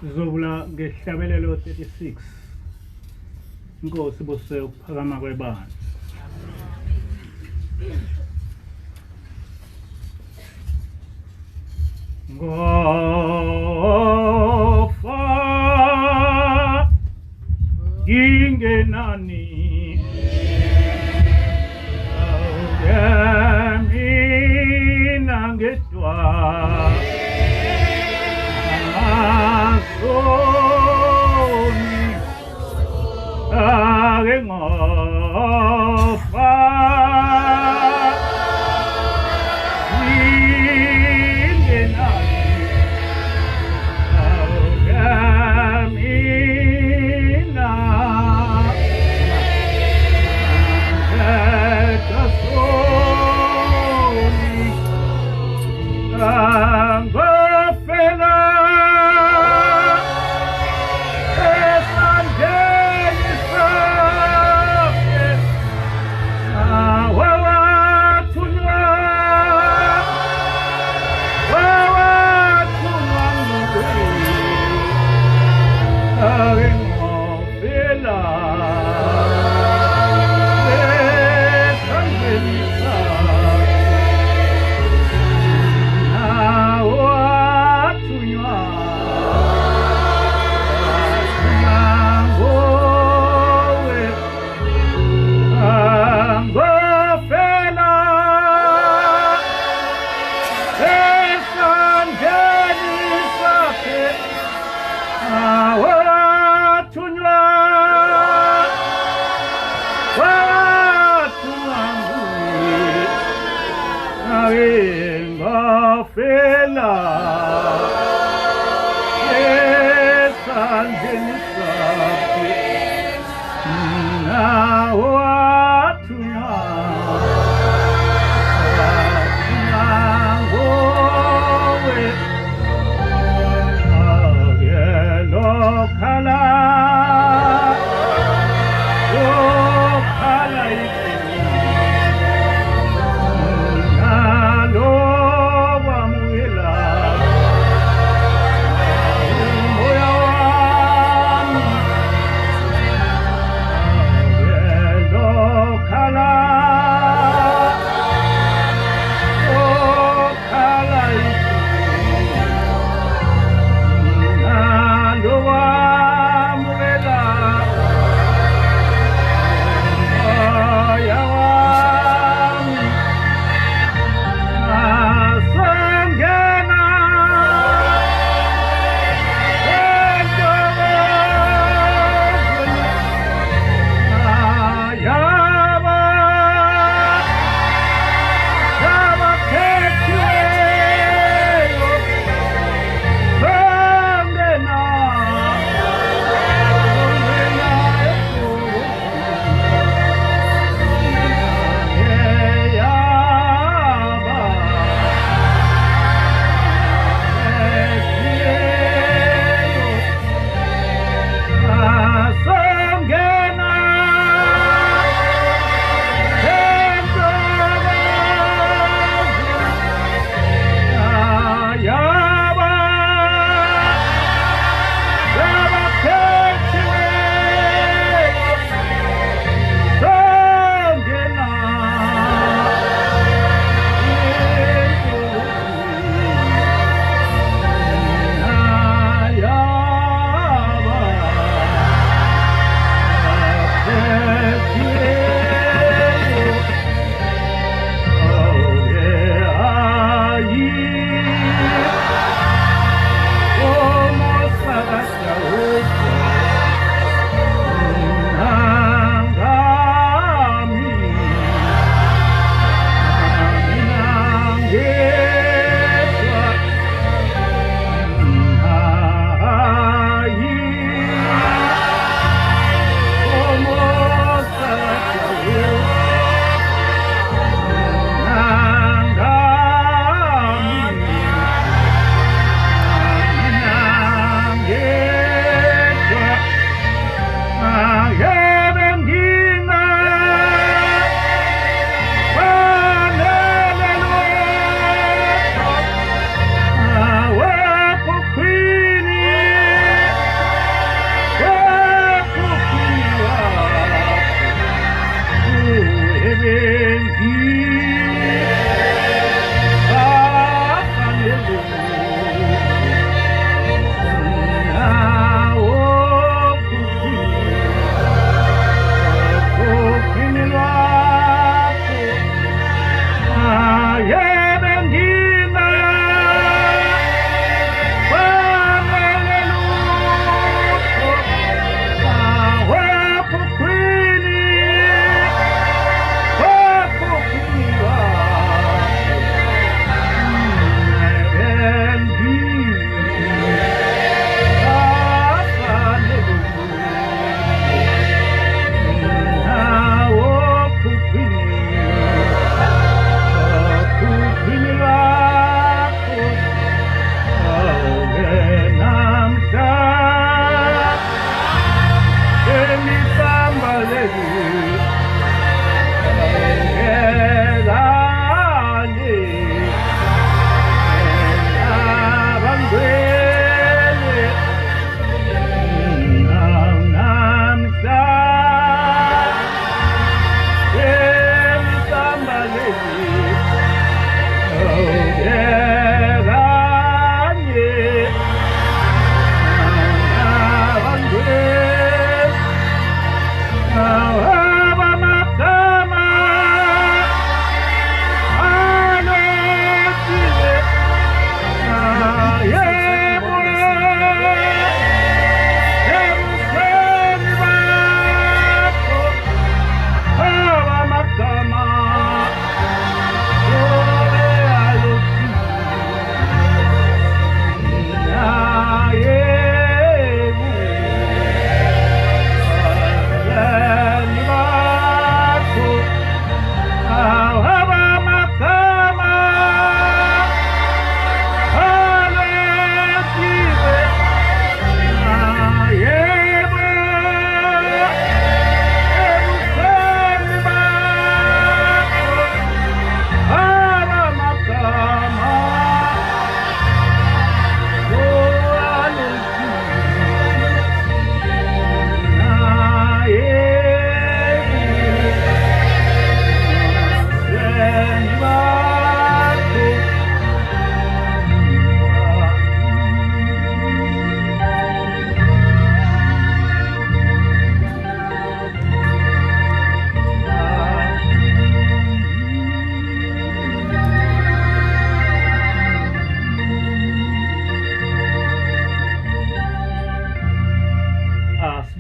Sizovula ngehlabelelo 36 Inkosi bose ukuphakama kwebandla. Ngofa ingenani mina ngedwa Soni ake ngofa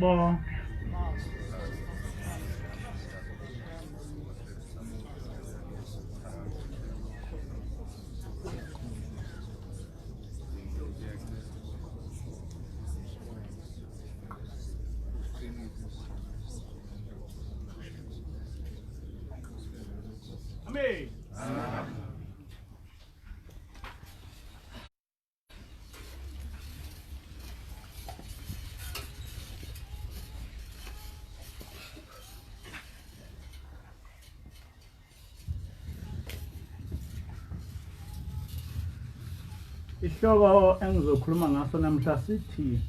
Siyabonga. Amen. Isihloko engizokhuluma ngaso namhla sithi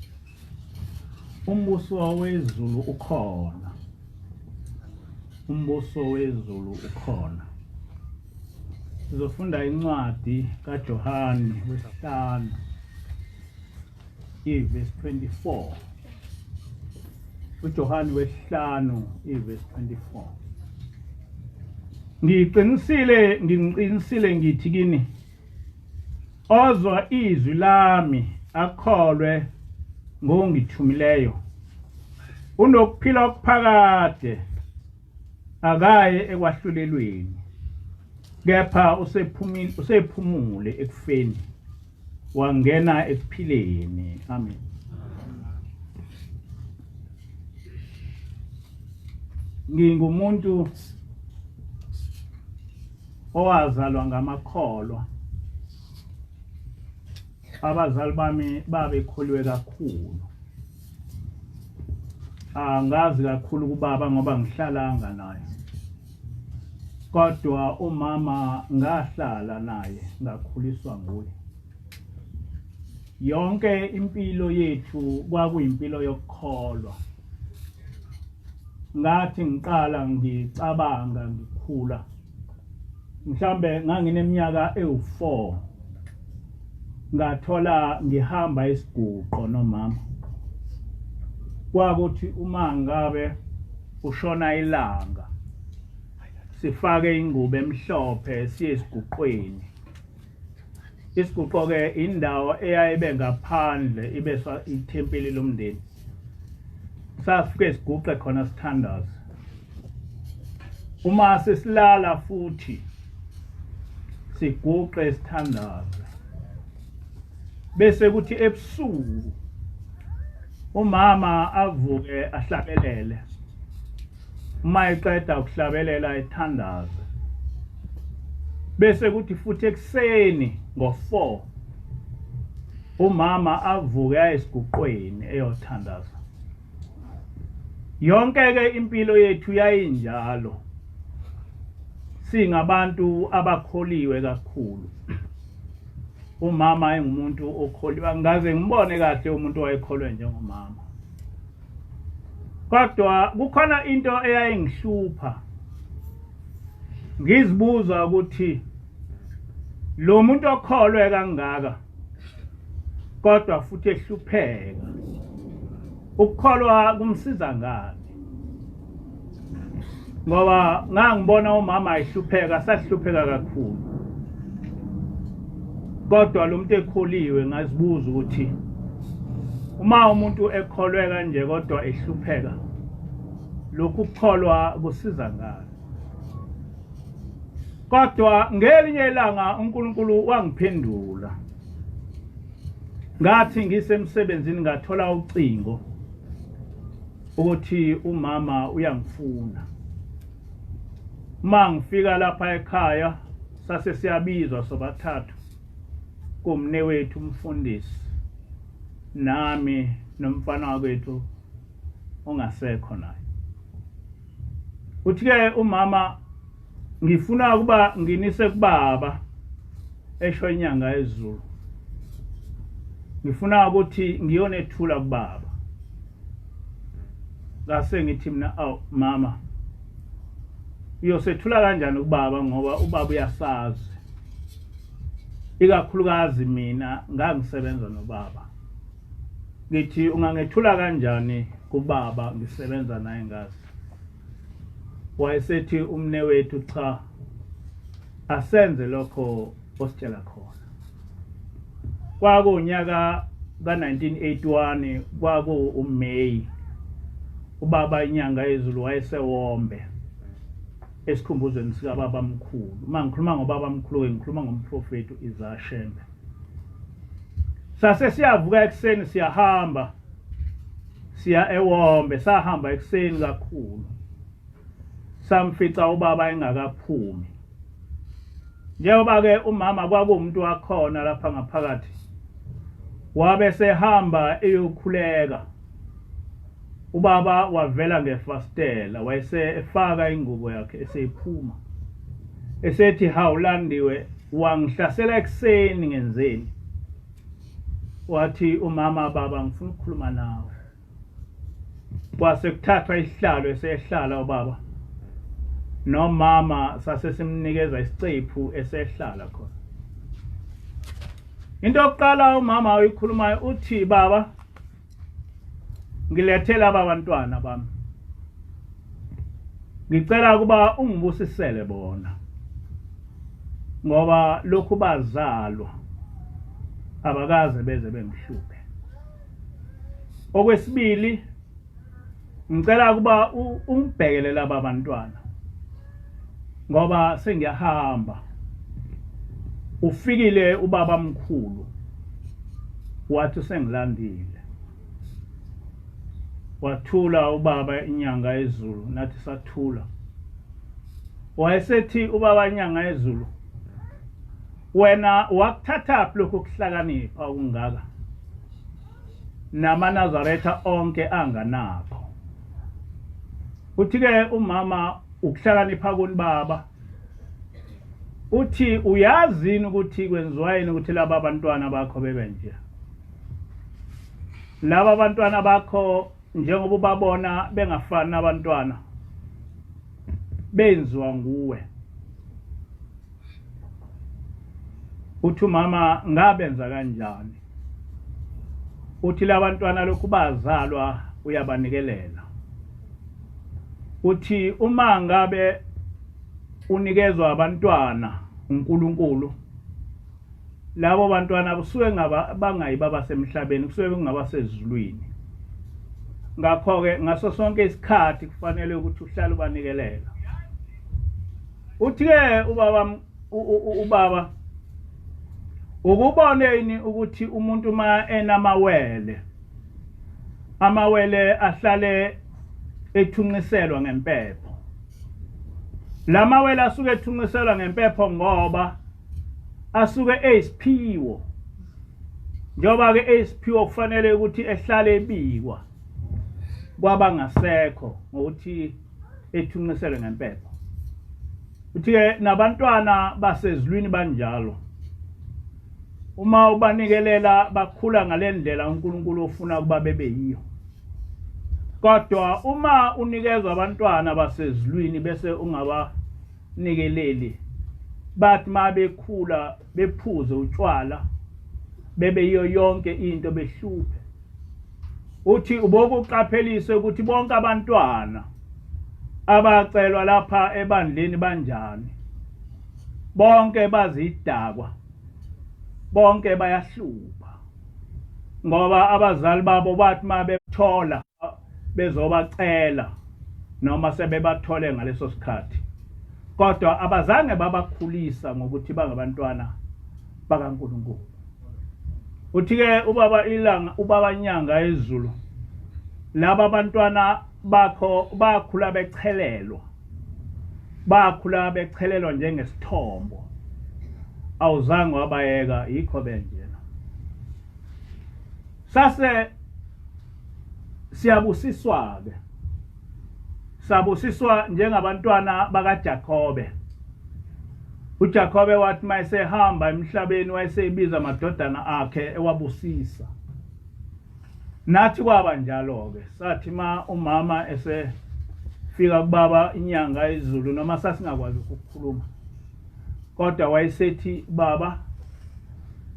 Umbuso Wezulu ukhona. Umbuso Wezulu ukhona. Sizofunda incwadi kaJohane wesihlanu verse 24. uJohane wesihlanu verse 24. Ngiqinisile ngithi kini ozwa izwi lami akholwe ngongithumileyo unokuphila okuphakade akaye ekwahlulelweni kepha usephumule ekufeni wangena ekuphileni. Amen. Ngingumuntu owazalwa ngamakholwa. Abazali bami babekholiwe kakhulu. Angazi kakhulu kubaba ngoba ngihlalanga naye. Kodwa umama ngahlala naye, ngakhuliswa nguye. Yonke impilo yethu kwakuyimpilo yokukholwa. Ngathi ngiqala ngicabanga ngikhula. Mhlambe ngangineminyaka ewu4. Ngathola ngihamba isiguqo nomama. Kwakuthi uma ngabe ushona ilanga sifake ingubo emhlophe siye esiguqweni. Isiguqo ke indawo eyayibe ngaphandle ibeswa ithempeli lomndeni. Safike siguqe khona sithandaza. Uma sesilala futhi siguqe sithandaza. Bese kuthi ebusuku umama avuke ahlabelele. Uma eqeda ukuhlabelela ethandaza. Bese kuthi futhi ekseni ngo4 umama avuke ayesiguqweni eyothandaza. Yonke ke impilo yethu yayinjalo. Singabantu abakholiwe kakhulu. Umama engumuntu okholiwe, ngaze ngibone kahle umuntu owayekholwe njengomama. Kodwa kukhona into eyayingihlupha. Ngizibuza ukuthi lo muntu okholwe kangaka kodwa futhi ehlupheka. Ukukholwa kumsiza ngani? Ngoba ngangibona umama ehlupheka, sahlupheka kakhulu. Kodwa lo muntu ekholiwe ngazibuza ukuthi uma umuntu ekholwe kanje kodwa ehlupheka, lokhu kukholwa kusiza ngani? Kodwa ngelinye ilanga uNkulunkulu wangiphendula. Ngathi ngisemsebenzini ngathola ucingo ukuthi umama uyangifuna. Uma ngifika lapha ekhaya sase siyabizwa sobathathu. Kumne wethu umfundisi nami nomfana wakwethu ongasekho naye. Uthi-ke umama ngifuna ukuba nginise kubaba esho inyanga ezulu. Ngifuna ukuthi ngiyonethula kubaba. Ngase ngithi mina mama uyosethula kanjani kubaba ngoba ubaba uyasazi. Ikakhulukazi mina ngangisebenza nobaba. Ngithi ungangethula kanjani kubaba ngisebenza naye ngazi. Wayesethi umne wethu cha asenze lokho ositshela khona. Kwakunyaka ka1981 kwaku uMay ubaba inyanga yezulu wayesewombe esikhumbuzweni sika baba mkhulu. Uma ngikhuluma ngobaba mkhulu ngikhuluma ngomprofeti uIzashembe. Sase siyavuka ekseni siyahamba siya ewombe, sahamba ekseni kakhulu. Samfica ubaba engakaphumi. Njengoba ke umama kwakuumuntu wakhona lapha ngaphakathi. Wabe sehamba eyokhuleka. Ubaba wavela ngefastela, wayese efaka ingubo yakhe eseyiphuma. Esethi hawulandiwe wangihlasela ekseni ngenzeni. Wathi umama baba ngifuna ukukhuluma nawe. Kwase kuthatha isihlalo esehlala ubaba. Nomama sase simnikeza isicephu esehlala khona. Into yokuqala umama uyikhulumayo uthi baba ngilethela abantwana bami. Ngicela kuba ungibusisele bona. Ngoba lokhu bazalwa abakaze beze bengihluphe. Okwesibili ngicela kuba ungibhekele laba bantwana. Ngoba sengiyahamba. Ufikile ubaba mkhulu. Wathi sengilandile. Wathula ubaba inyanga yezulu nathi sathula. Wayesethi ubaba inyanga yezulu wena wakuthatha lokho kuhlakanipha okungaka. NamaNazaretha onke anganakho. Uthi ke umama ukuhlakanipha kunibaba. Uthi uyazini ukuthi kwenziwayini ukuthi laba bantwana bakho bebe nje. Laba bantwana bakho njengoba ubabona bengafani nabantwana benziwa nguwe. Uthi mama ngabenza kanjani? Uthi labantwana lokhu bazalwa uyabanikelela. Uthi uma ngabe unikezwa abantwana uNkulunkulu, labo bantwana kusuke bangayibaba semhlabeni, kusuke kungaba sezulwini. Ngakho ke ngaso sonke isikhathi kufanele ukuthi uhlale ubanikelela. Uthi ke ubaba ukuboneni ukuthi umuntu ma enamawele amawele ahlale ethunqiselwa ngempepho. Lamawele asuke ethunqiselwa ngempepho ngoba asuke eyisiphiwo. Njoba ke eyisiphiwo kufanele ukuthi ehlale ebikwa kwabangasekho ngokuthi ethunqiselwe ngempepho. Uthi ke nabantwana basezulwini banjalo. Uma ubanikelela bakhula ngalendlela uNkulunkulu ofuna kuba bebe yiyo. Kodwa uma unikezwa abantwana basezulwini bese ungabanikeleli, bathi mabekhula bephuze utshwala bebe yiyo yonke into behluphe. Uthi ubokuqaphelise ukuthi bonke abantwana abacelwa lapha ebandleni banjani. Bonke bazidakwa. Bonke bayahlupha. Ngoba abazali babo bathi mabethola bezobacela noma sebebathole ngaleso sikhathi. Kodwa abazange babakhulisa ngokuthi bangabantwana bakaNkulunkulu. Uthi ke ubaba inyanga yezulu. Laba bantwana bakho bakhula bechelelwa. Bakhula bechelelwa njengesithombo. Awuzange wabayeka yikho benjena. Sase siyabusiswa ke. Sabusiswa njengabantwana bakaJakobe. uJakobe wathi mayesehamba emhlabeni wayesebiza amadodana akhe ewabusisa. Nathi kwaba njalo ke. Sathi umama esefika kubaba inyanga yezulu noma sasingakwazi ukukhuluma. Kodwa wayesethi baba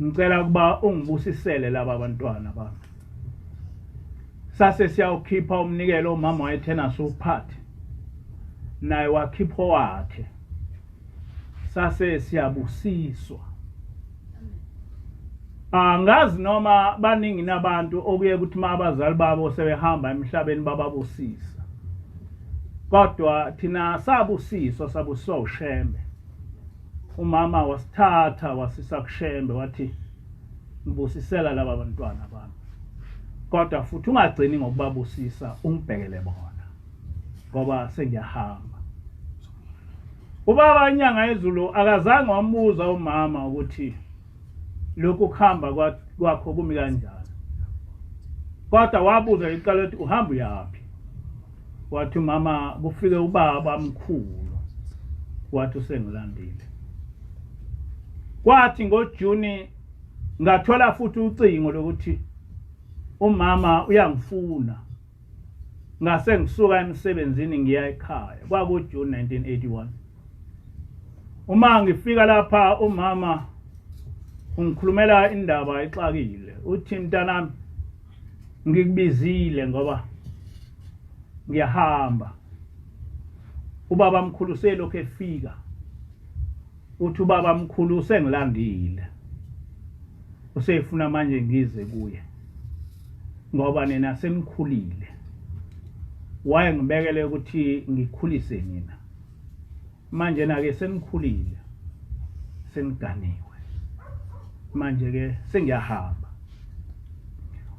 ngicela kuba ungibusisele laba bantwana bami. Sase siyawukhipha umnikelo umama wayethena sophathe. Naye wakhipha wakhe. Sase siyabusiswa. Angazi noma baningi nabantu okuye ukuthi abazali babo sebehamba emhlabeni bababusisa. kodwa thina sabusiso ushembe. Umama wasithatha wasisa kushembe wathi ngibusisela laba bantwana bami, kodwa futhi ungagcini ngokubabusisa, ungibhekele bona ngoba sengiyahamba. Ubaba inyanga yezulu akazange wamuza umama ukuthi lokhu kuhamba kwakho kumi kanjani, kodwa wabuza iqala ukuthi uhamba yaphi. Wathi mama kufike ubaba mkhulu, wathi usengilandile. Kwathi ngoJuni ngathola futhi ucingo lokuthi umama uyangifuna, ngase ngisuka emsebenzini ngiya ekhaya. KwakuJuni 1981. Uma ngifika lapha umama ungikhulumela indaba exakile, uthi mntanami ngikubizile ngoba ngiyahamba. Ubaba mkhulu selokhu efika, uthi ubaba mkhulu usengilandile, usefuna manje ngize kuye ngoba nina senikhulile. Wayengibekele ukuthi ngikhulise nina, manje na-ke senikhulile, seniganiwe, manje ke sengiyahamba.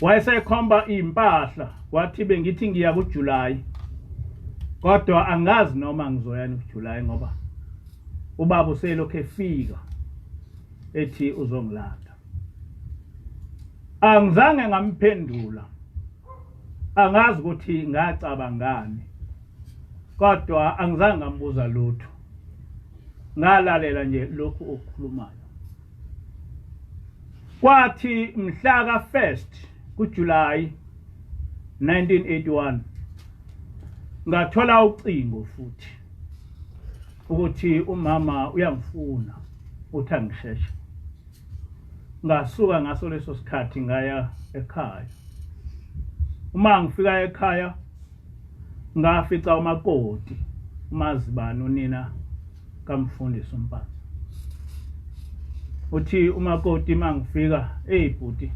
Wayesekhomba impahla, wathi bengithi ngiya kuJulayi, kodwa angazi noma ngizoyani kuJulayi ngoba ubaba uselokhu efika ethi uzongilanda. Angizange ngamphendula, angazi ukuthi ngacabangani, kodwa angizange ngambuza lutho, ngalalela nje lokhu okukhulumayo. Kwathi mhla ka-1 kuJulayi 1981 ngathola ucingo futhi ukuthi umama uyangifuna, uthi angisheshe. Ngasuka ngaso leso sikhathi ngaya ekhaya. Uma ngifika ekhaya ngafica umakoti, umazibani unina kaMfundisi Mpanza. Uthi umakoti mangifika, "Hey bhuti,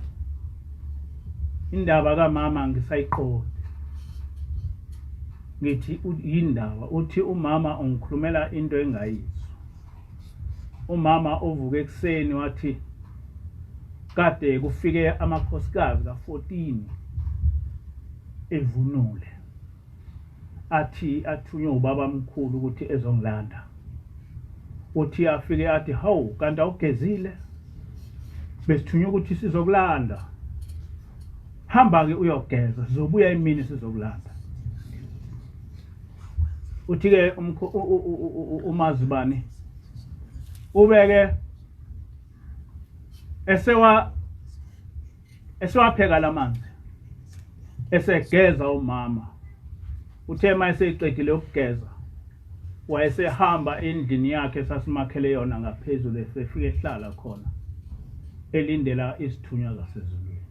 indaba kamama ngisayiqonda." Ngithi indaba, uthi umama ungikhulumela into engayizwa. Umama ovuka ekseni wathi kade kufike amakhosikazi ka-14 evunule, athi athunywe ubaba mkhulu ukuthi ezongilanda. Uthi afike athi, "Hawu, kanti awugezile? Besithunywe ukuthi sizokulanda. Hamba-ke uyogeza, sizobuya emini sizokulanda." Uthi-ke umazibani ubeke esewapheka lamanzi, esegeza umama. Uthe mayeseqedile ukugeza wayesehamba endlini yakhe esasimakhele yona ngaphezulu, esefike ehlala khona elindela isithunywa zasezulwini.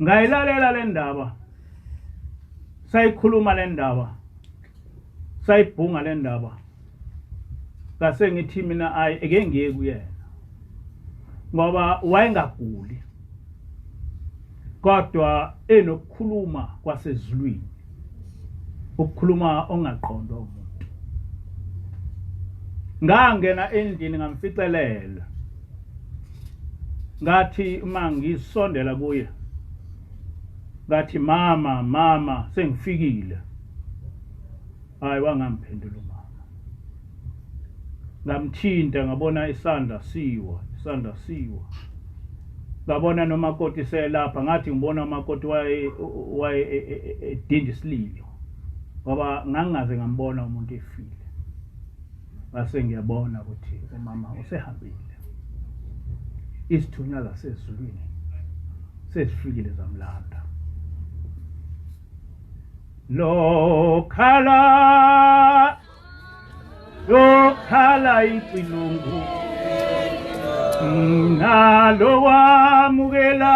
Ngayilalela le ndaba, sayikhuluma le ndaba, sayibhunga le ndaba, ngase ngithi mina ake ngiye kuyena ngoba wayengaguli, kodwa enokukhuluma kwasezulwini, ukukhuluma ongaqondwa umuntu. Ngangena endlini ngamficelela, ngathi uma ngisondela kuye, ngathi mama sengifikile. Hayi, wangamphendula umama. Ngamthinta ngabona isandla siwa. Ngabona nomakoti selapha, ngathi ngibona umakoti waye edinda isililo ngoba ngangaze ngambona umuntu efile. Base ngiyabona ukuthi umama usehambile, isithunywa zasezulwini sesifikile zamlanda. Lokhala icilungu nalo wamukela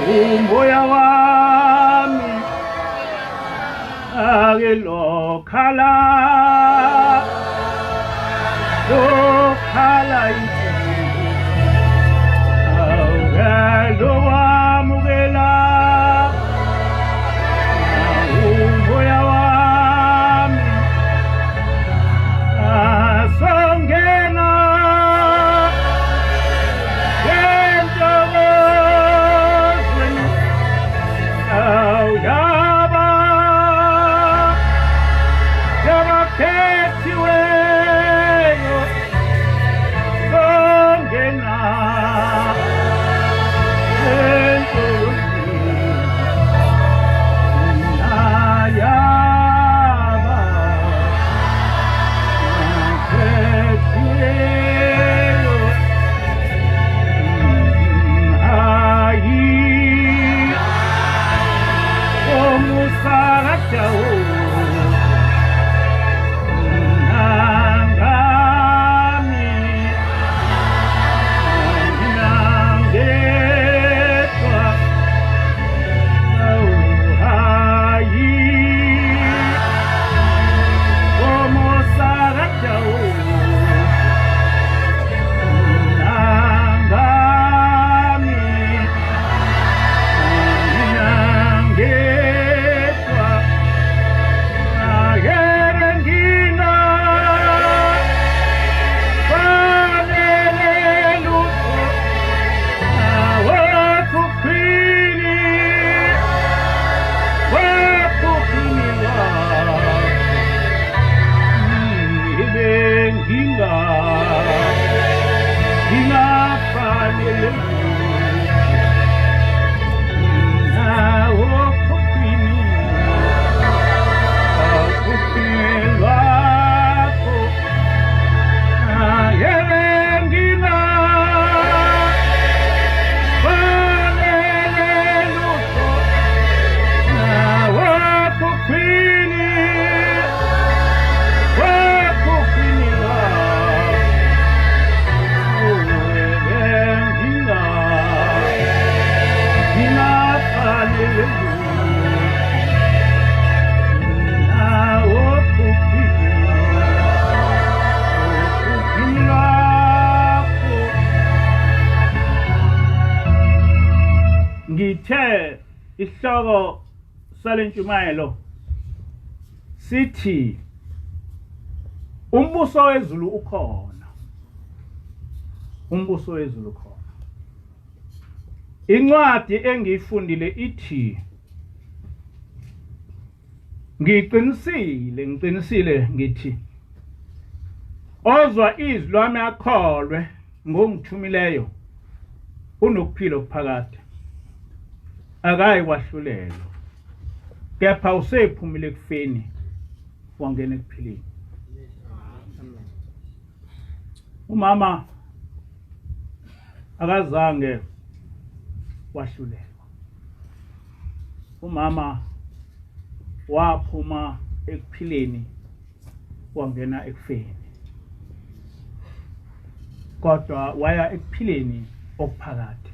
umoya wami, ake lokhala icilungu nalo wamukela ngithe isihloko salentshumayelo sithi umbuso wezulu ukhona. Umbuso wezulu ukhona. Incwadi engiyifundile ithi ngiqinisile ngithi ozwa izwi lwami akholwe ngongithumileyo unokuphila okuphakade akayi kwahlulelwa kepha usephumile ekufeni wangena ekuphileni. Umama akazange wahlulelwa. Umama waphuma ekuphileni wangena ekufeni, kodwa waya ekuphileni okuphakade.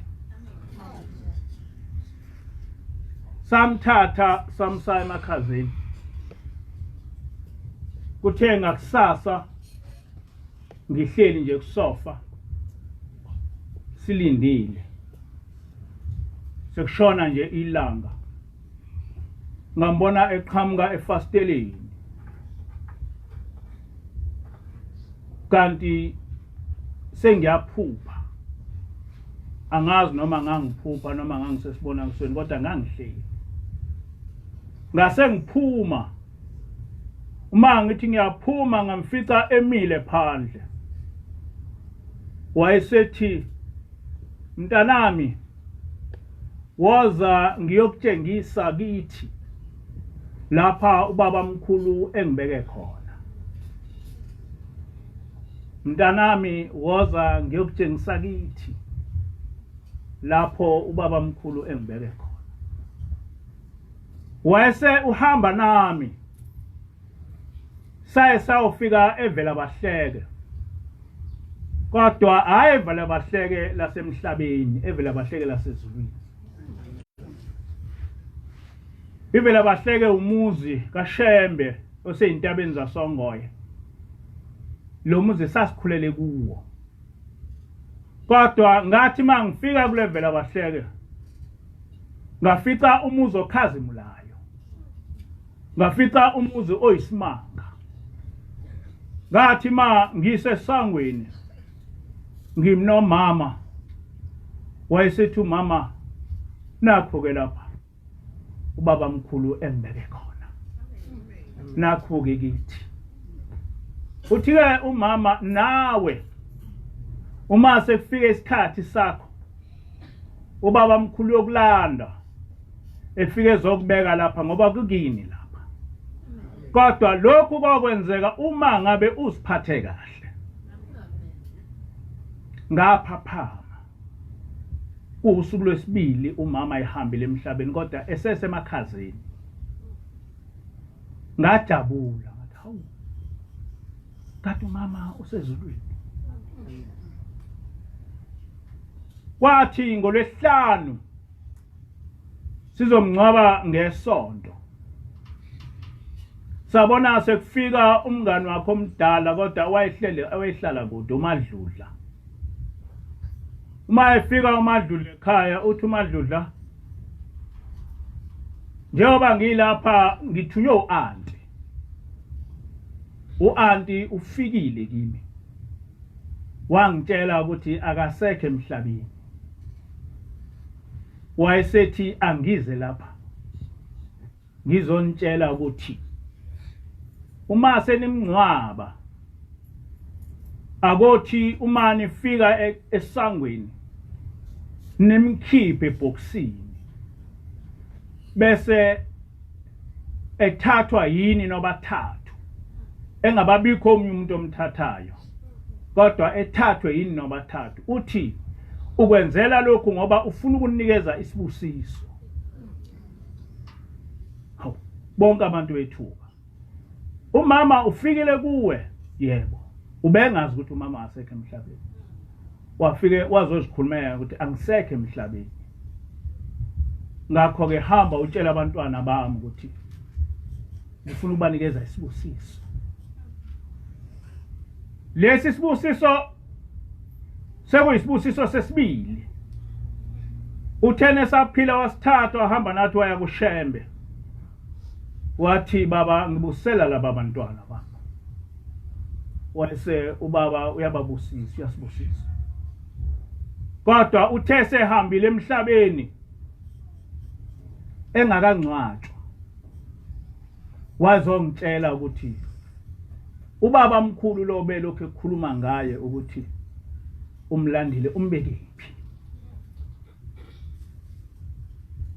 Samthatha samsa emakhazeni, kuthe ngakusasa ngihleli nje kusofa silindile sekushona nje ilanga, ngambona eqhamuka efasteleni, kanti sengiyaphupha. Angazi noma ngangiphupha noma ngangisesibona kusweni, kodwa ngangihleli. Ngase ngiphuma, uma ngithi ngiyaphuma ngamfica emile phandle. Wayesethi, mntanami, woza ngiyokutshengisa kithi lapha ubaba mkhulu engibeke khona. Mntanami, woza ngiyokutshengisa kithi lapho ubaba mkhulu engibeke khona. Wayese uhamba nami saye sawufika evela bahleke, kodwa hayi evela bahleke lasemhlabeni, evela bahleke lasezulwini. Ivela bahleke umuzi kaShembe oseyintabeni zaSongoye. Lo muzi sasikhulele kuwo, kodwa ngathi mangifika kule vela bahleke ngafica umuzi okhazimulayo, ngafica umuzi oyisimanga. Ngathi ma ngisesangweni ngimnomama, wayesethi umama, nakho ke lapha ubaba mkhulu engibeke khona, nakho ke kithi. Uthi-ke umama, nawe uma sekufika isikhathi sakho ubaba mkhulu yokulanda efike ezokubeka lapha ngoba kukini lapha. Kodwa lokhu kwakwenzeka uma ngabe uziphathe kahle. Ngaphaphama usuku lwesibili umama ehambile emhlabeni, kodwa esesemakhazeni. Ngajabula ngathi, hawu, kanti umama usezulwini. Kwathi ngoLwesihlanu sizomngcwaba ngesonto, sabona sekufika umngani wakho omdala, kodwa wayehlala kude, uMadludla. Uma efika uMadludla ekhaya, uthi uMadludla, njengoba ngilapha ngithunywe u-anti. U-anti ufikile kimi, wangitshela ukuthi akasekho emhlabeni. Wayesethi angize lapha ngizonitshela ukuthi uma senimngcwaba akothi uma nifika esangweni nimkhiphe ebhokisini, bese ethathwa yini nobathathu, engababikho omunye umuntu omthathayo, kodwa ethathwe yini nobathathu. Uthi ukwenzela lokhu ngoba ufuna ukunikeza isibusiso. Hawu, bonke abantu bethuka. Umama ufikile kuwe? Yebo. Ubengazi ukuthi umama asekho emhlabeni. Wafike wazozikhulumela ukuthi angisekho emhlabeni. Ngakho ke hamba utshela abantwana bami ukuthi ngifuna ukubanikeza isibusiso. Lesi sibusiso sekuyisibusiso sesibili. uthene saphila wasithatha wahamba nathi waya kuShembe wathi baba ngibusela laba bantwana baba wase ubaba uyababusisa uyasibusisa kodwa uthe sehambile emhlabeni engakangcwatshwa wazongitshela ukuthi ubaba mkhulu lo belokho ekhuluma ngaye ukuthi umlandile umbekephi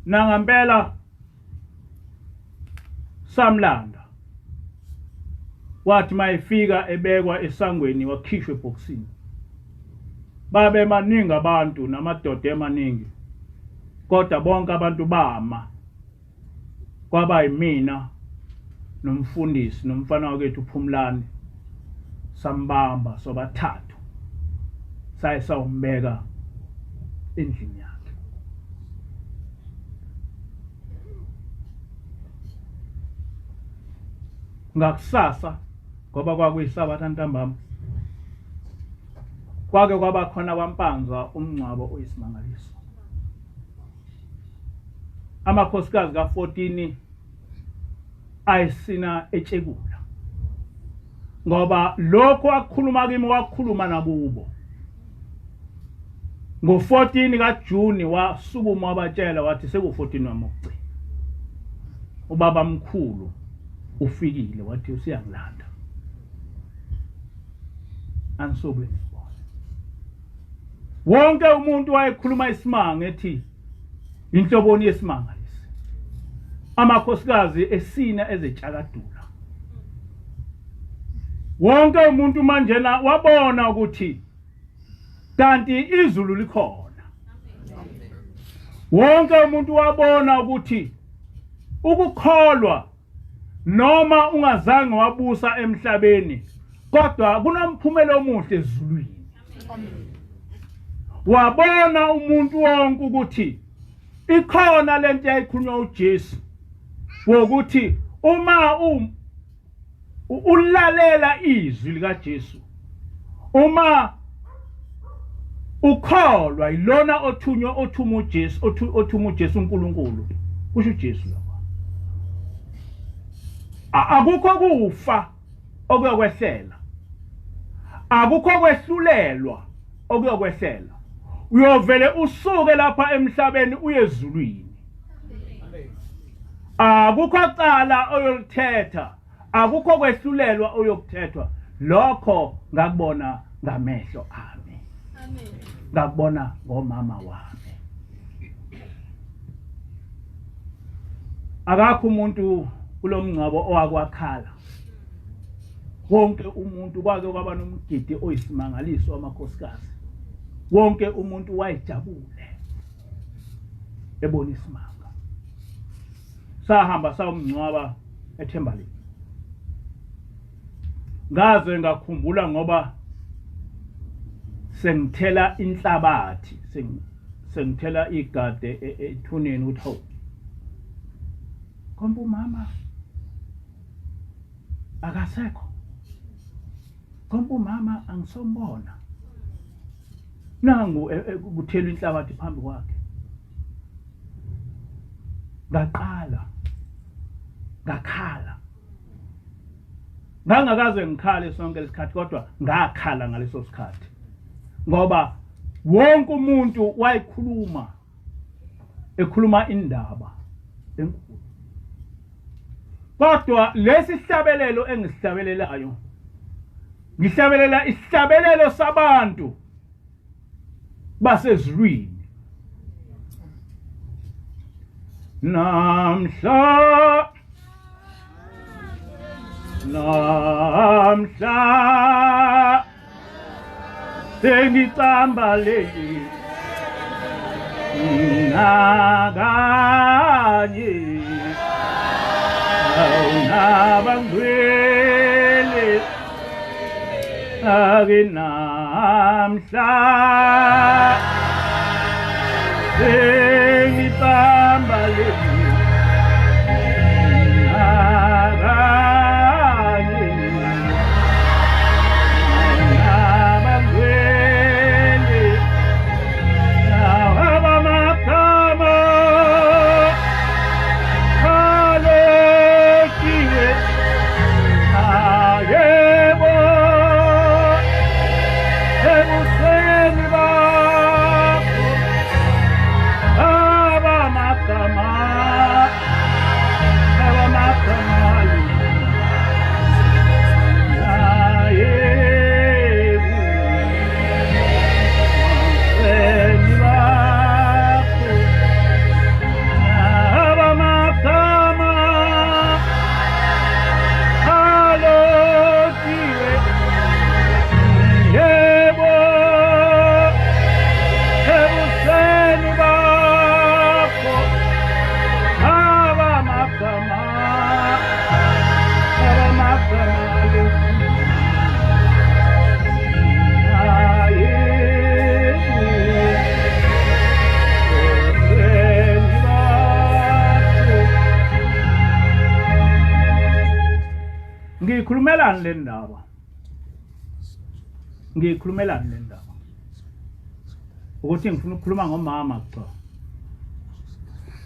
nangempela samlanda wathi mayifika ebekwa esangweni wakhishwe ebhokisini babe maningi abantu namadoda emaningi kodwa bonke abantu bama kwaba yimina nomfundisi nomfana wakethu uPhumlani sambamba sobathathu sayombeka endlini yakhe ngakusasa ngoba kwakuyisabatha ntambama kwake kwaba khona kwaMpanza umncwabo oyisimangaliso amakhosikazi ka14 ayisina etshekula ngoba lokho akukhuluma kimi wakhuluma nakubo ngo14 kaJuni wasukuma wabatshela wathi seku14 wamugcina ubaba mkhulu ufikile wathi usiyangilanda ansobwe wonke umuntu wayekhuluma isimanga ethi inhloboni yesimanga lesi amakhosikazi esina ezetshaladula wonke umuntu manje wabona ukuthi kanti izulu likhona wonke umuntu wabona ukuthi ukukholwa noma ungazange wabusa emhlabeni kodwa kunomphumela omuhle ezulwini wabona umuntu wonke ukuthi ikhona lento yayikhulunywa uJesu wokuthi uma ulalela izwi likaJesu uma ukholwa ilona othuma uJesu othuma uJesu uNkulunkulu kusho uJesu lapha akukho kufa okuyokwehlela akukho kwehlulelwa okuyokwehlela uyovele usuke lapha emhlabeni uye ezulwini akukho cala oyolithetha akukho kwehlulelwa oyokuthethwa lokho ngakubona ngamehlo ami ngakubona ngomama wami akakho umuntu kulomncwabo owakwakhala wonke umuntu kwake kwaba nomgidi oyisimangaliso amakhosikazi wonke umuntu wayejabule ebona isimanga sahamba sawumncwaba eThembalini ngaze ngakhumbula ngoba sengithela inhlabathi sengithela igade ethuneni ukuthi komba umama akasekho komba umama angisombona nangu kuthela inhlabathi phambi kwakhe ngakhala ngangakaze ngikhale sonke lesikhathi kodwa ngakhala ngaleso sikhathi ngoba wonke umuntu ekhuluma indaba enkulu kodwa lesi sihlabelelo engisihlabelelayo ngihlabelela isihlabelelo sabantu basezulwini namhla sengicamba leli nakanye awunabangwele akinamhla sengicamba leli nakanye ngikhulumelana le ndaba ukuthi ngifuna ukukhuluma ngomama cha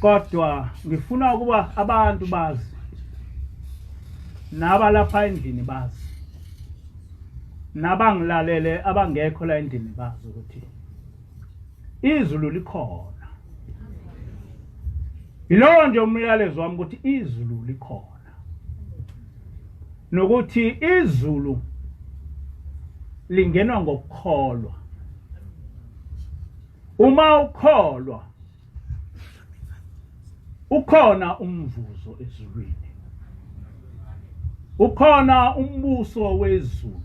kodwa ngifuna ukuba abantu bazi nabalapha endlini bazi nabangilalele abangekho la endlini bazi ukuthi izulu likhona. Yilowo nje umyalezo wami ukuthi izulu likhona nokuthi izulu lingenwa ngokukholwa. Uma ukholwa ukhona umvuzo ezulwini, ukhona umbuso wezulu.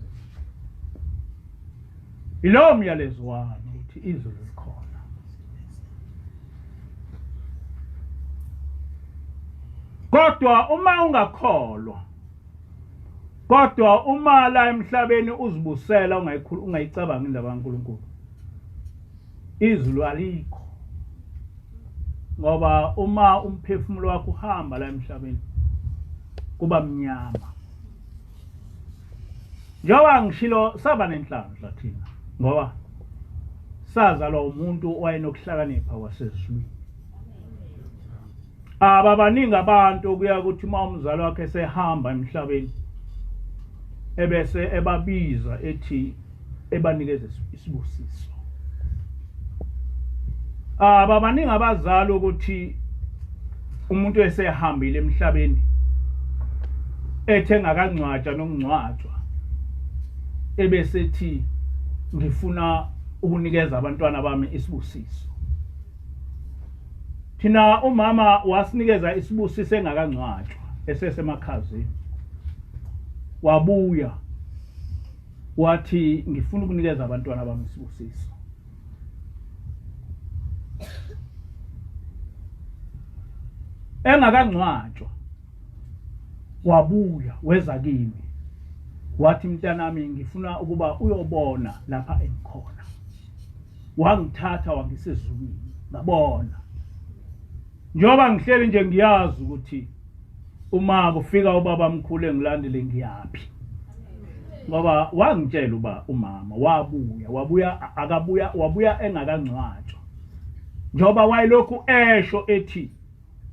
Yilowo myalezo wami ukuthi izulu likhona. Kodwa uma ungakholwa, kodwa uma la emhlabeni uzibusela ungayicabanga indaba kaNkulunkulu, izulu alikho. Ngoba uma umphefumulo wakho uhamba la emhlabeni kuba mnyama. Njengoba ngishilo saba nenhlanhla thina ngoba sazalwa umuntu owayenokuhlakanipha wasezulwini. Ababaningi abantu kuya ukuthi uma umzali wakhe sehamba emhlabeni ebese ebabiza ethi ebanikeze isibusiso. Ababaningi abazali ukuthi umuntu esehambile emhlabeni ethe ngakangcwatshwa nokungcwatshwa ebese ethi ngifuna ukunikeza abantwana bami isibusiso. Thina umama wasinikeza isibusiso engakangcwatshwa esesemakhazini. Wabuya wathi ngifuna ukunikeza abantwana bami isibusiso. Engakangcwatshwa wabuya weza kimi wathi mntanami ngifuna ukuba uyobona lapha engikhona. Wangithatha wangisezulwini ngabona. Njoba ngihleli nje ngiyazi ukuthi uma kufika ubaba mkhulu engilandele ngiyapi. Ngoba wangitshela uba umama wabuya engakangcwatshwa. Njoba wayilokhu esho ethi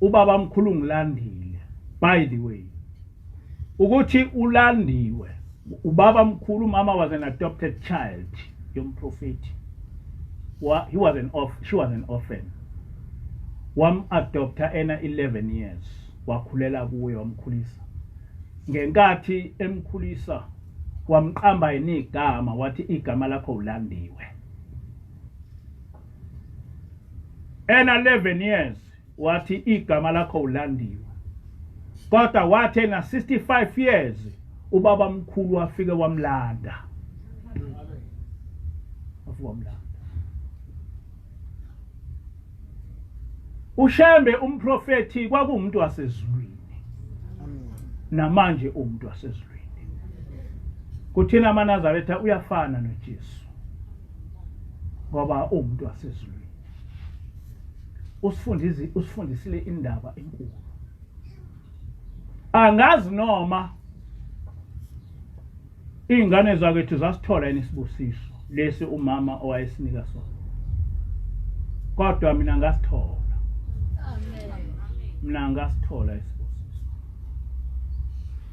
ubaba mkhulu ngilandile. By the way, ukuthi ulandiwe ubaba mkhulu mama was an adopted child yomprofeti. She was an orphan. Adopta ena 11 years. Wakhulela kuye wamkhulisa. Ngenkathi emkhulisa wamqamba inigama wathi igama lakho ulandiwe. Ena 11 years wathi igama lakho ulandiwe. Kodwa wathi na 65 years ubaba mkhulu wafike wamlanda. uShembe umprofeti kwakungumuntu wasezulwini. Namanje umuntu wasezulwini. Kuthina amaNazaretha uyafana noJesu. Ngoba umuntu wasezulwini. Usifundisile indaba enkulu. Angazi noma ingane zakethu zasithola inisibusiso lesi umama owayesinika sona. Kodwa mina ngasithola. Mina ngasithola isibusiso.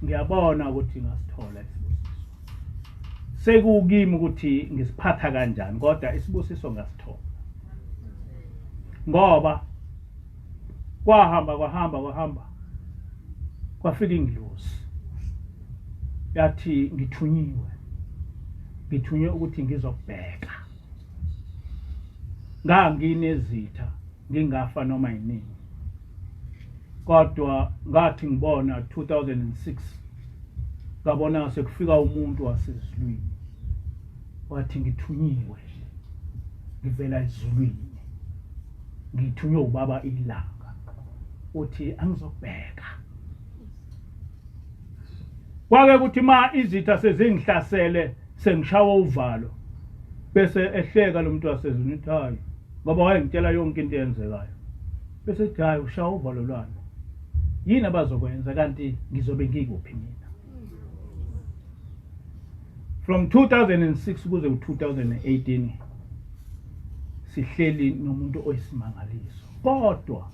Ngiyabona ukuthi ngasithola isibusiso. Sekukimi ukuthi ngisiphatha kanjani kodwa isibusiso ngasithola. Ngoba kwahamba kwafika ingilosi. Yathi ngithunywe ukuthi ngizokubheka. Nganginezitha ngingafa noma yini. Kodwa ngathi ngibona 2006 ngabona sekufika umuntu wasezulwini. Wathi ngithunyiwe. Ngivela ezulwini. Ngithunywe ubaba ilanga. Uthi angizobheka. Kwake kuthi ma izitha sezingihlasele sengishawa uvalo. Bese ehleka lo muntu wasezulwini uthi hayi ngoba wayengitshela yonke into eyenzekayo. Bese ethi hayi ushawa uvalo lwami. Yini abazokwenza kanti ngizobe ngikuphi mina? from 2006 kuze u2018 sihleli nomuntu oyisimangaliso, kodwa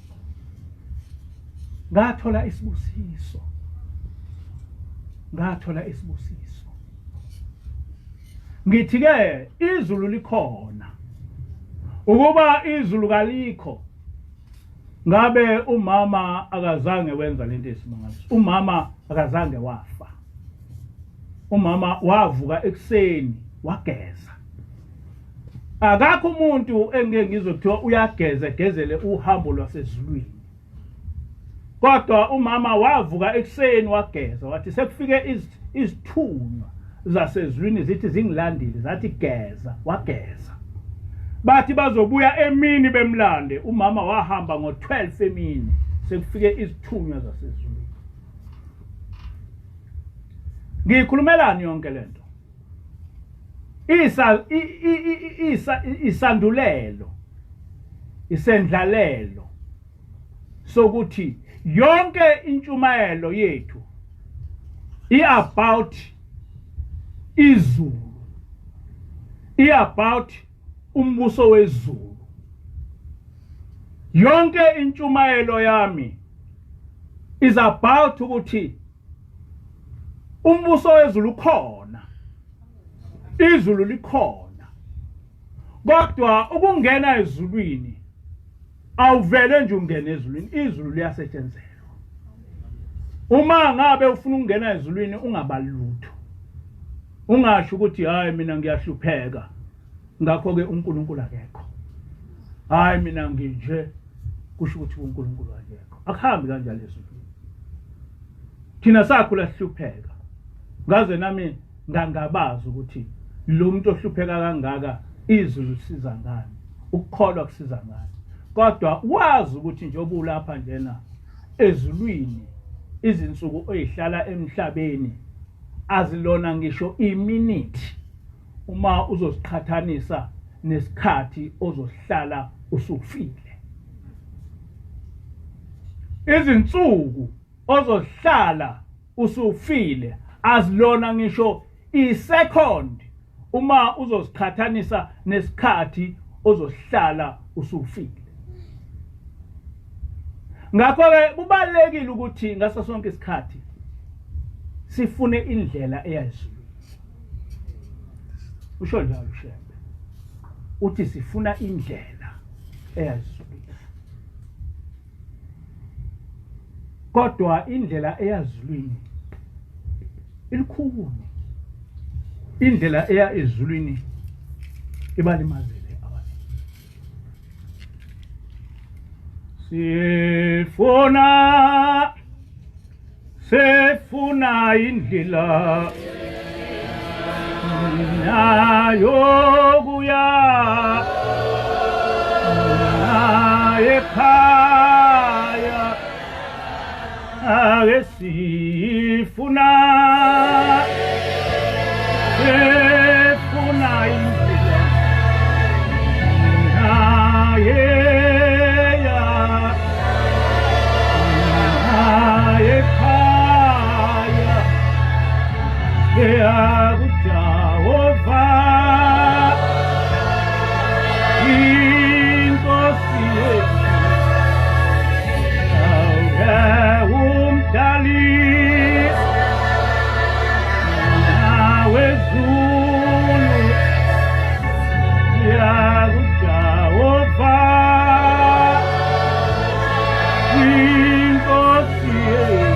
ngathola isibusiso. Ngithi ke izulu likhona. Ukuba izulu kalikho, ngabe umama akazange wenza lento esimangaliso. Umama akazange wafa. Umama wavuka ekseni wageza. Akakho umuntu engeke ngizothiwa uyageza gezele uhambo lwasezulwini. Kodwa umama wavuka ekseni wageza, wathi sekufike izithunywa zasezulwini zithi zingilandile, zathi geza, wageza. Bathi bazobuya emini bemlande, umama wahamba ngo12 emini, sekufike izithunywa zasezulwini. Ngikhulumelani yonke lento? Isandulelo, isendlalelo sokuthi yonke intshumayelo yethu about izulu, about umbuso wezulu. Yonke intshumayelo yami is about ukuthi umbuso wezulu khona, izulu likhona. Kodwa ukungena ezulwini awuvele nje ungena ezulwini, izulu liyasetshenzelwa. Uma ngabe ufuna ukungena ezulwini ungabalutho, ungasho ukuthi hayi mina ngiyahlupheka ngakho ke uNkulunkulu akekho, hayi mina nginje kusho ukuthi uNkulunkulu akekho. Akuhambi kanjalo ezulwini. Thina sakhula sihlupheka, ngaze nami ngangabazi ukuthi lo muntu ohlupheka kangaka izulu siza ngani, ukukholwa kusiza ngani. Kodwa wazi ukuthi njengoba ulapha njena ezulwini, izinsuku oyihlala emhlabeni azilona ngisho iminute uma uzoziqhathanisa nesikhathi ozosihlala usufile. Izinsuku ozohlala usufile azilona ngisho isecond uma uzoziqhathanisa nesikhathi ozosihlala usufile. Ngakho-ke kubalulekile ukuthi ngaso sonke isikhathi sifune indlela eyayizulu. Usho njalo Shembe, uthi sifuna indlela eyayizulu. Kodwa indlela eyazulwini ilikhulu. Indlela eya ezulwini ibalimazele abantu. Sifuna indlela nayokuya ekhaya, sifuna indlela ekhaya, Jehova inkosi yethu, umdali wezulu, Jehova inkosi yethu,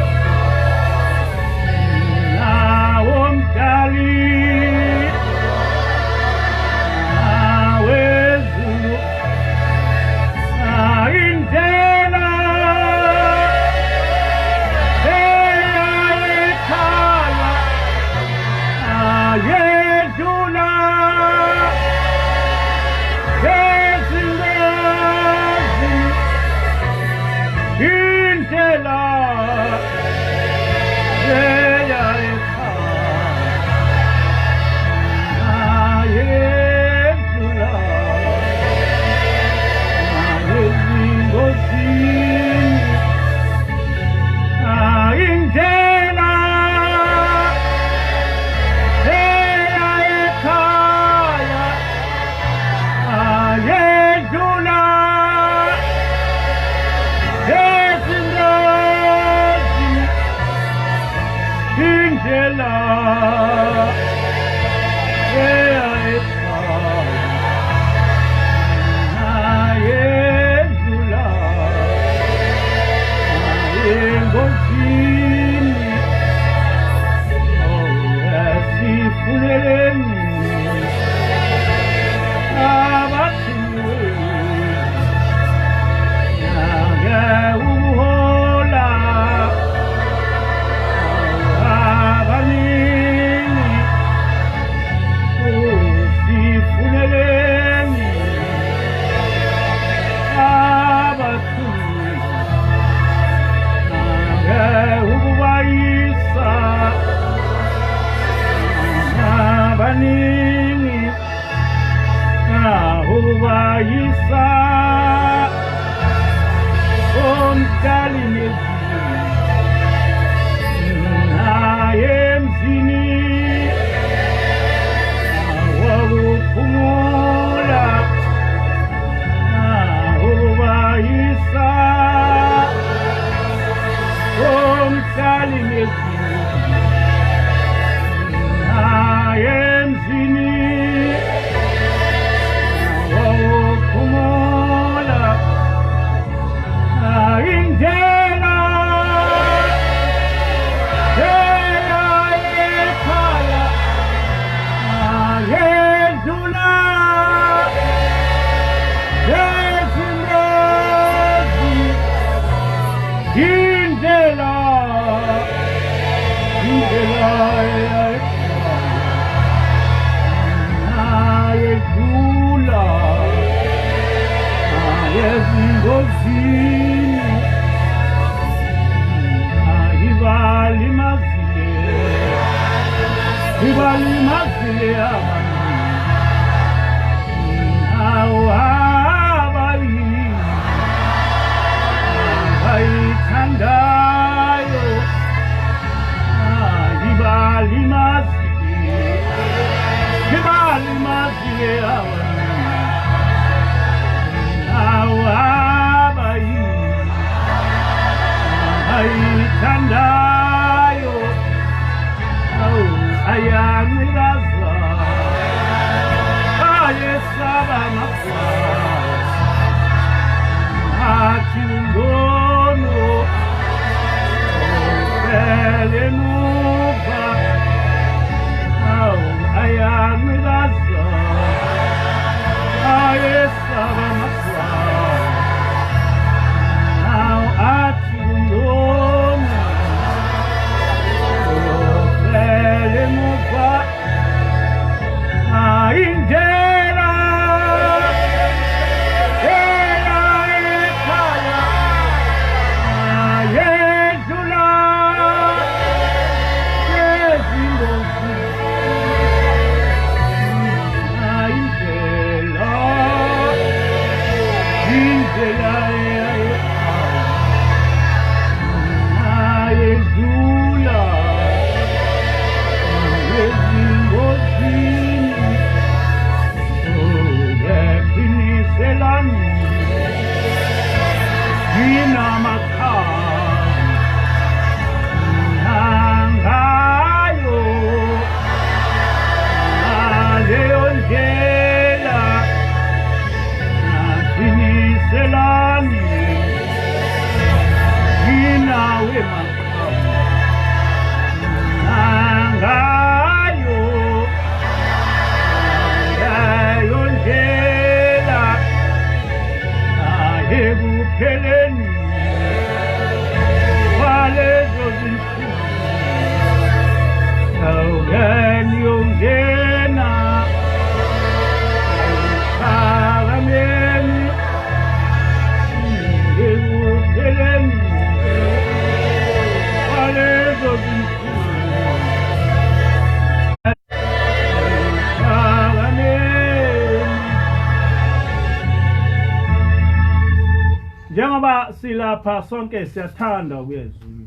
Njengoba silapha sonke siyathanda ukuyezulu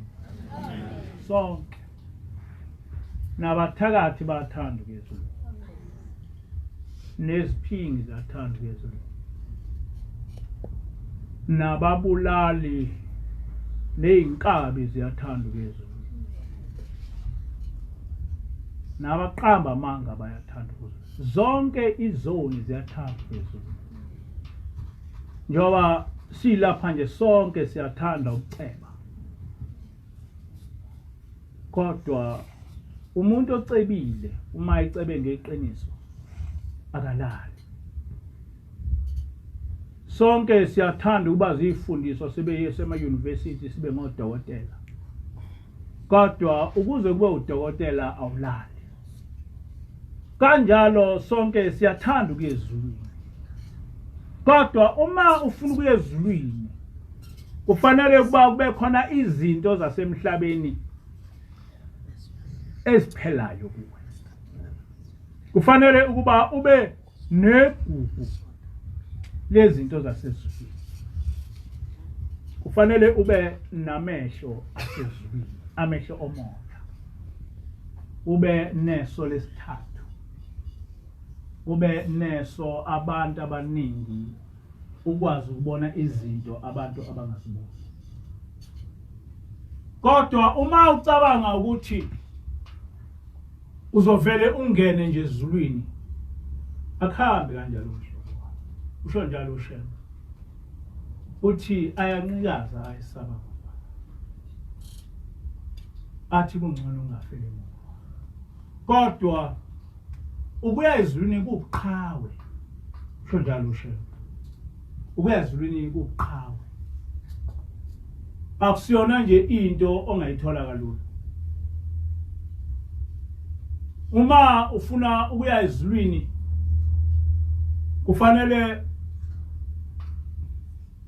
sonke nabathakathi bayathanda ukuyezulu neziphingi ziyathanda ukuyezulu nababulali neyinkabi ziyathanda ukuyezulu nabaqamba amanga bayathanda ukuzulu. Zonke izoni ziyathanda ukuzulu. Njoba silapha nje sonke siyathanda ukuceba. Kodwa umuntu ocebile uma ecebe ngeqiniso akalali. Sonke siyathanda ukuba zifundiswa sibe sema university sibe ngodokotela. Kodwa ukuze kube udokotela awulali. Kanjalo sonke siyathanda ukuya ezulwini. Kodwa uma ufuna ukuya ezulwini kufanele kuba kube khona izinto zasemhlabeni eziphelayo kuwe. Kufanele ukuba ube negugu lezinto zasezulwini. Kufanele ube namehlo asezulwini, amehlo omoya. Ube neso lesithathu. Ube neso abantu abaningi ukwazi ukubona izinto abantu abangaziboni. Kodwa uma ucabanga ukuthi uzovele ungene nje ezulwini akhambe kanjalo umhlobo. Usho njalo uShembe. Uthi ayancikaza ayisaba. Athi kungcono ungafeli emuva. Kodwa ukuya ezulwini kubuqhawe. Usho njalo uShembe. Ukuya ezulwini kubuqhawe. Akusiyona nje into ongayithola kalula. Uma ufuna ukuya ezulwini kufanele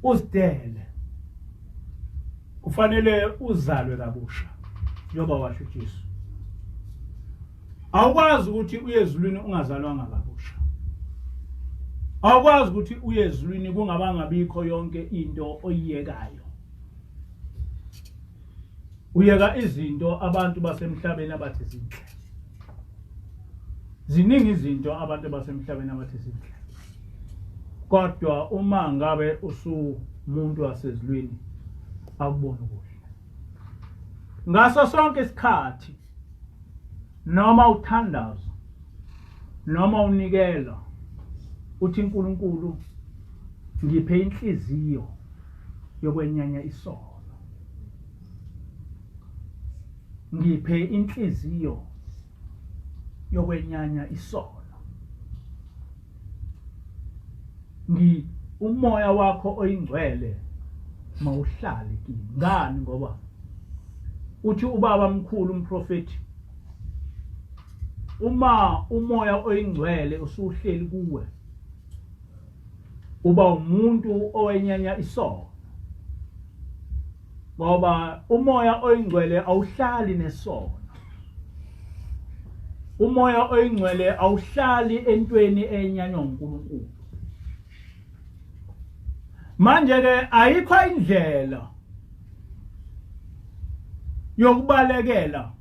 uzidele. Kufanele uzalwe kabusha njengoba washo uJesu. Awukwazi ukuthi uye ezulwini ungazalwanga kabusha. Awukwazi ukuthi uye ezulwini kungabangabikho yonke into oyiyekayo. Uyeka izinto abantu basemhlabeni abathi zinhle. Ziningi izinto abantu basemhlabeni abathi zinhle. Kodwa uma ngabe usumuntu wasezulwini akubona kuhle. Ngaso sonke isikhathi noma uthandaza noma unikela uthi uNkulunkulu ngiphe inhliziyo yokwenyanya isono. Ngiphe inhliziyo yokwenyanya isono. Umoya wakho oyingcwele mawuhlale kimi. Ngani ngoba uthi ubaba mkhulu umprofeti uma umoya oyingcwele usuhleli kuwe uba umuntu owenyanya isono. Ngoba umoya oyingcwele awuhlali nesono. Umoya oyingcwele awuhlali entweni enyanywa uNkulunkulu. Manje ke ayikho indlela yokubalekela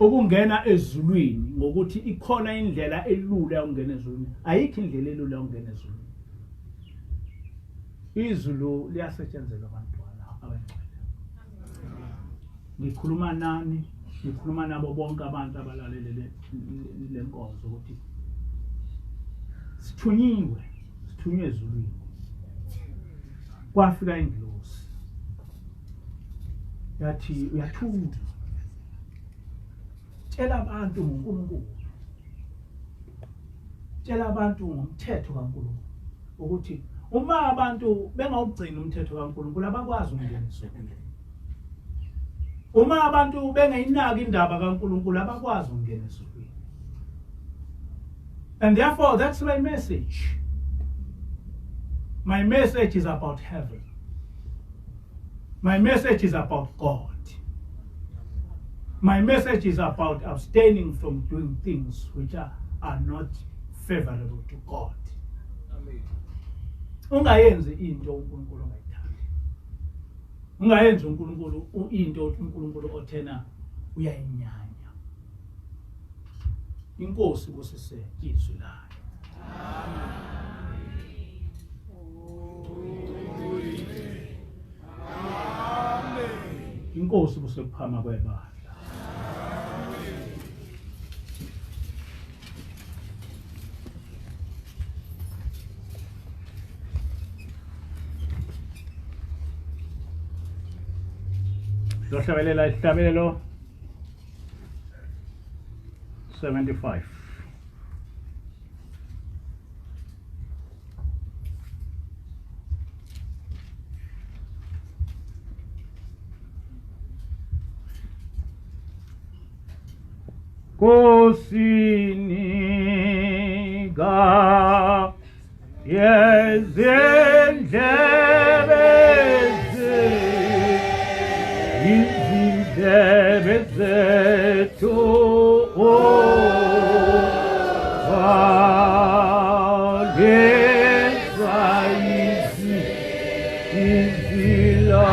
ukungena ezulwini ngokuthi ikhona indlela elula yokungena ezulwini. Ayikho indlela elula yokungena ezulwini. Izulu liyasetshenzelwa abantwana abangcwele. Ngikhuluma nani, ngikhuluma nabo bonke abantu abalalele lenkonzo ukuthi sithunywe ezulwini. Kwafika ingilosi. Yathi uyathula. Tshela abantu ngoNkulunkulu. Tshela abantu ngomthetho kaNkulunkulu ukuthi uma abantu bengawugcina umthetho kaNkulunkulu abakwazi ukungena ezulwini. Uma abantu bengayinaki indaba kaNkulunkulu abakwazi ukungena ezulwini. And therefore that's my message. My message is about heaven. My message is about God. My message is about abstaining from doing things which are not favorable to God. Ungayenzi into uNkulunkulu ongayithandi. Ungayenzi uNkulunkulu into uNkulunkulu othena uyayinyanya. Inkosi kusise izwi layo. Amen. Inkosi kusekuphama kwebandla. Zohlabelela isihlabelelo 75. Kosinika yezindlebe izindlebe zethu valeza izila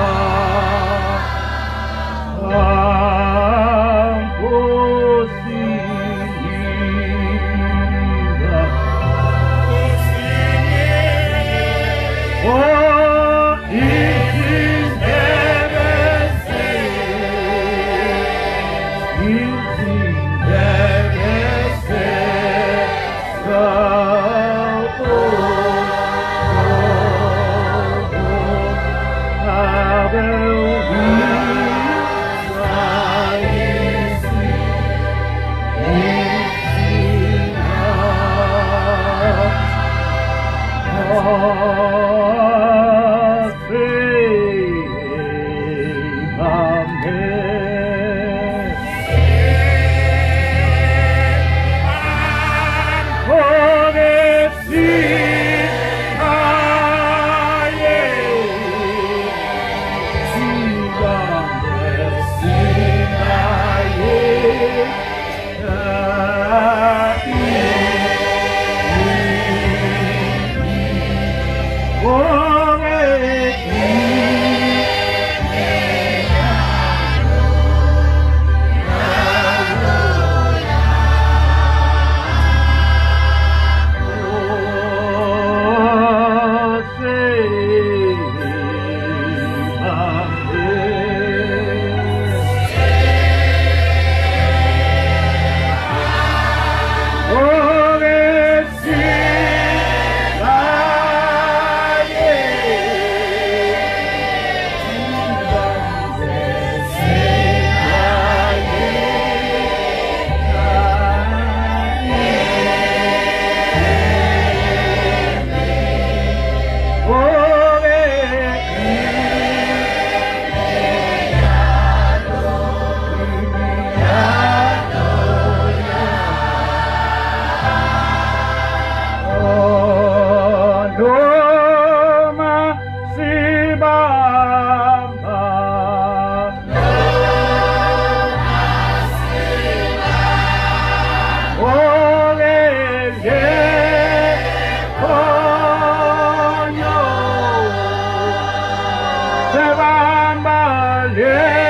Yeah.